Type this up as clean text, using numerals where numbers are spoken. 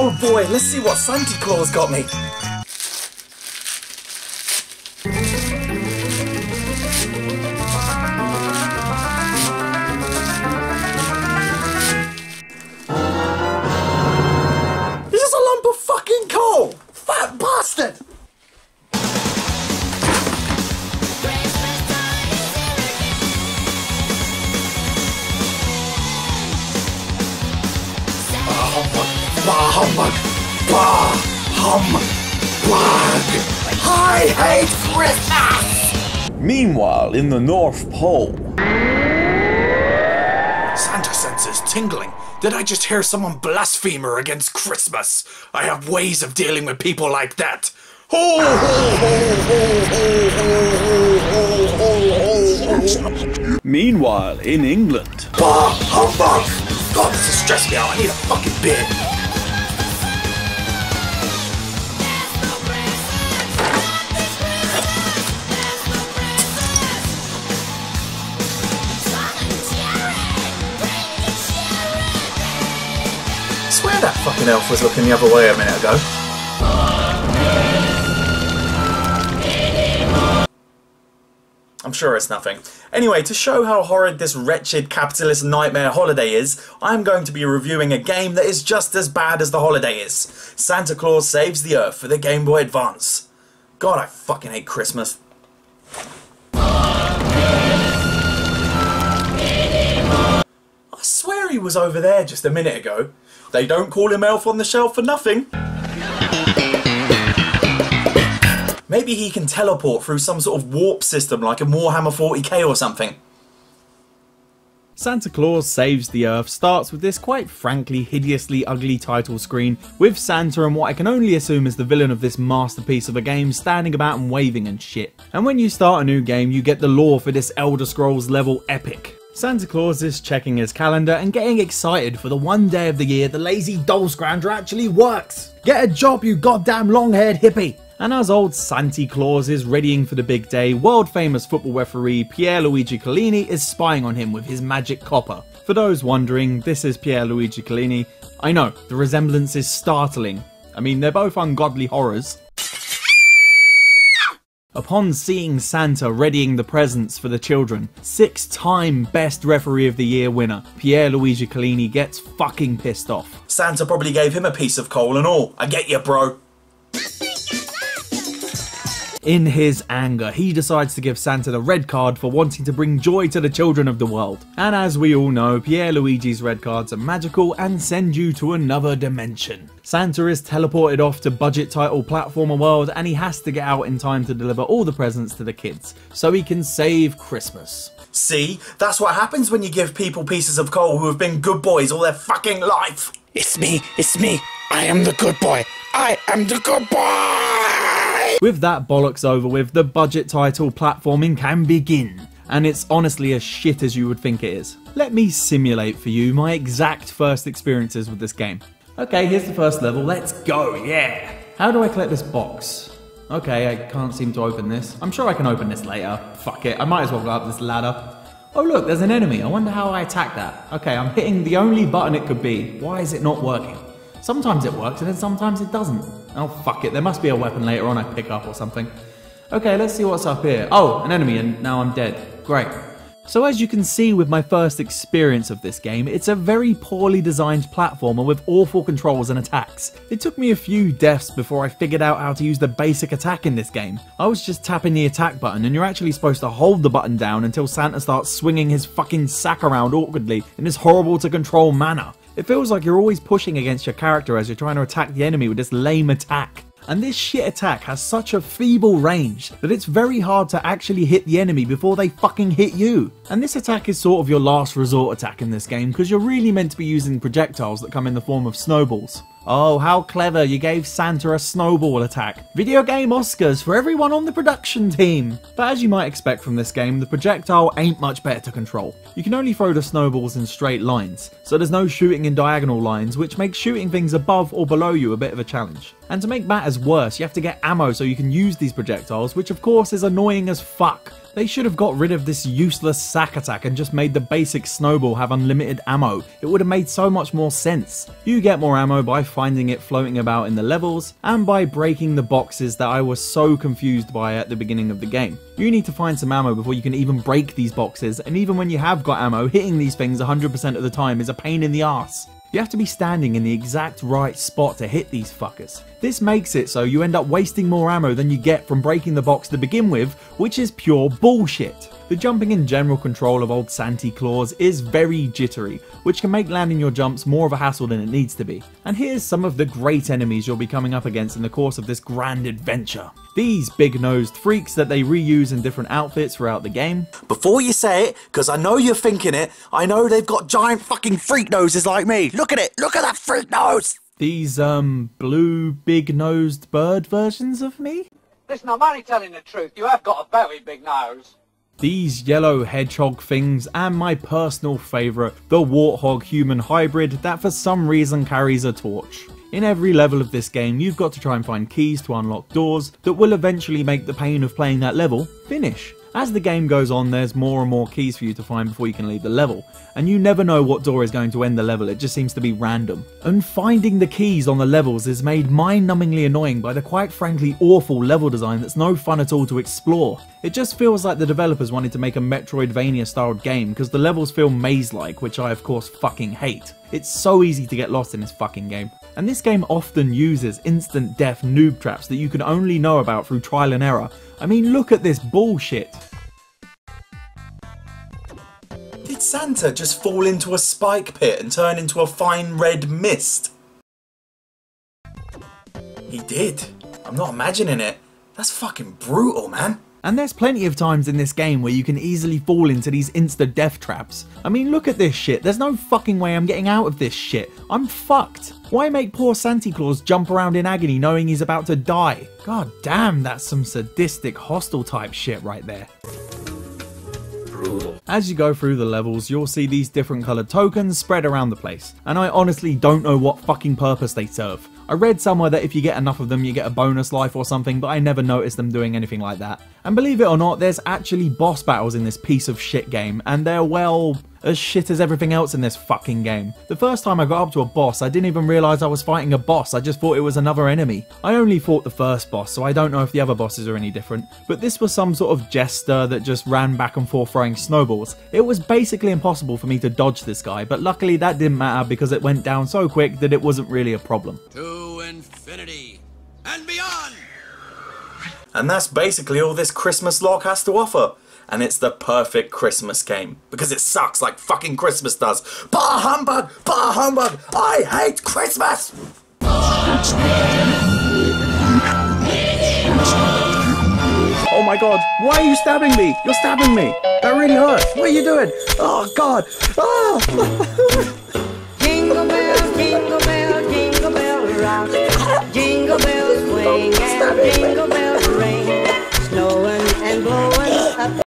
Oh boy, let's see what Santa Claus got me. Is this a lump of fucking coal? Fat bastard! Bah humbug! Bah humbug! I hate Christmas! Meanwhile, in the North Pole... Santa senses tingling. Did I just hear someone blasphemer against Christmas? I have ways of dealing with people like that. Ho, ho, ho, ho, ho, ho, ho, ho. Meanwhile, in England... Bah humbug! God, this is stressing me out. I need a fucking beer. I swear that fucking elf was looking the other way a minute ago. I'm sure it's nothing. Anyway, to show how horrid this wretched capitalist nightmare holiday is, I'm going to be reviewing a game that is just as bad as the holiday is. Santa Claus Saves the Earth for the Game Boy Advance. God, I fucking hate Christmas. I swear he was over there just a minute ago. They don't call him Elf on the Shelf for nothing. Maybe he can teleport through some sort of warp system like in Warhammer 40k or something. Santa Claus Saves the Earth starts with this quite frankly hideously ugly title screen with Santa and what I can only assume is the villain of this masterpiece of a game standing about and waving and shit. And when you start a new game you get the lore for this Elder Scrolls level epic. Santa Claus is checking his calendar and getting excited for the one day of the year the lazy doll scrounger actually works. Get a job, you goddamn long-haired hippie! And as old Santa Claus is readying for the big day, world-famous football referee Pierluigi Collini is spying on him with his magic copper. For those wondering, this is Pierluigi Collini. I know, the resemblance is startling. I mean, they're both ungodly horrors. Upon seeing Santa readying the presents for the children, 6-time Best Referee of the Year winner, Pierluigi Collini gets fucking pissed off. Santa probably gave him a piece of coal and all. I get you, bro. In his anger, he decides to give Santa the red card for wanting to bring joy to the children of the world. And as we all know, Pierluigi's red cards are magical and send you to another dimension. Santa is teleported off to budget title platformer world and he has to get out in time to deliver all the presents to the kids, so he can save Christmas. See? That's what happens when you give people pieces of coal who have been good boys all their fucking life. It's me. I am the good boy. I am the good boy! With that bollocks over with, the budget title platforming can begin. And it's honestly as shit as you would think it is. Let me simulate for you my exact first experiences with this game. Okay, here's the first level, let's go, yeah! How do I collect this box? Okay, I can't seem to open this. I'm sure I can open this later. Fuck it, I might as well go up this ladder. Oh look, there's an enemy. I wonder how I attack that. Okay, I'm hitting the only button it could be. Why is it not working? Sometimes it works and then sometimes it doesn't. Oh fuck it, there must be a weapon later on I pick up or something. Okay, let's see what's up here. Oh, an enemy and now I'm dead. Great. So as you can see with my first experience of this game, it's a very poorly designed platformer with awful controls and attacks. It took me a few deaths before I figured out how to use the basic attack in this game. I was just tapping the attack button and you're actually supposed to hold the button down until Santa starts swinging his fucking sack around awkwardly in this horrible to control manner. It feels like you're always pushing against your character as you're trying to attack the enemy with this lame attack. And this shit attack has such a feeble range that it's very hard to actually hit the enemy before they fucking hit you. And this attack is sort of your last resort attack in this game because you're really meant to be using projectiles that come in the form of snowballs. Oh, how clever, you gave Santa a snowball attack. Video game Oscars for everyone on the production team. But as you might expect from this game, the projectile ain't much better to control. You can only throw the snowballs in straight lines, so there's no shooting in diagonal lines, which makes shooting things above or below you a bit of a challenge. And to make matters worse, you have to get ammo so you can use these projectiles, which of course is annoying as fuck. They should have got rid of this useless sack attack and just made the basic snowball have unlimited ammo. It would have made so much more sense. You get more ammo by finding it floating about in the levels, and by breaking the boxes that I was so confused by at the beginning of the game. You need to find some ammo before you can even break these boxes, and even when you have got ammo, hitting these things 100% of the time is a pain in the arse. You have to be standing in the exact right spot to hit these fuckers. This makes it so you end up wasting more ammo than you get from breaking the box to begin with, which is pure bullshit. The jumping and general control of old Santa Claus is very jittery, which can make landing your jumps more of a hassle than it needs to be. And here's some of the great enemies you'll be coming up against in the course of this grand adventure. These big-nosed freaks that they reuse in different outfits throughout the game. Before you say it, because I know you're thinking it, I know they've got giant fucking freak noses like me. Look at it, look at that freak nose! These, blue big-nosed bird versions of me? Listen, I'm only telling the truth. You have got a very big nose. These yellow hedgehog things, and my personal favourite, the warthog human hybrid that for some reason carries a torch. In every level of this game, you've got to try and find keys to unlock doors that will eventually make the pain of playing that level finish. As the game goes on, there's more and more keys for you to find before you can leave the level, and you never know what door is going to end the level, it just seems to be random. And finding the keys on the levels is made mind-numbingly annoying by the quite frankly awful level design that's no fun at all to explore. It just feels like the developers wanted to make a Metroidvania styled game because the levels feel maze-like, which I of course fucking hate. It's so easy to get lost in this fucking game. And this game often uses instant death noob traps that you can only know about through trial and error. I mean, look at this bullshit. Did Santa just fall into a spike pit and turn into a fine red mist? He did. I'm not imagining it. That's fucking brutal, man. And there's plenty of times in this game where you can easily fall into these insta-death traps. I mean, look at this shit. There's no fucking way I'm getting out of this shit. I'm fucked. Why make poor Santa Claus jump around in agony knowing he's about to die? God damn, that's some sadistic hostile type shit right there. Brutal. As you go through the levels, you'll see these different coloured tokens spread around the place, and I honestly don't know what fucking purpose they serve. I read somewhere that if you get enough of them you get a bonus life or something, but I never noticed them doing anything like that. And believe it or not, there's actually boss battles in this piece of shit game, and they're, well, as shit as everything else in this fucking game. The first time I got up to a boss, I didn't even realise I was fighting a boss, I just thought it was another enemy. I only fought the first boss, so I don't know if the other bosses are any different, but this was some sort of jester that just ran back and forth throwing snowballs. It was basically impossible for me to dodge this guy, but luckily that didn't matter because it went down so quick that it wasn't really a problem. To infinity and beyond! And that's basically all this Christmas log has to offer. And it's the perfect Christmas game. Because it sucks like fucking Christmas does. Bah humbug! Bah humbug! I hate Christmas! Oh my god, why are you stabbing me? You're stabbing me! That really hurts! What are you doing? Oh god! Oh! Jingle bell, jingle bell, jingle bell rock. Jingle bells swing and jingle bells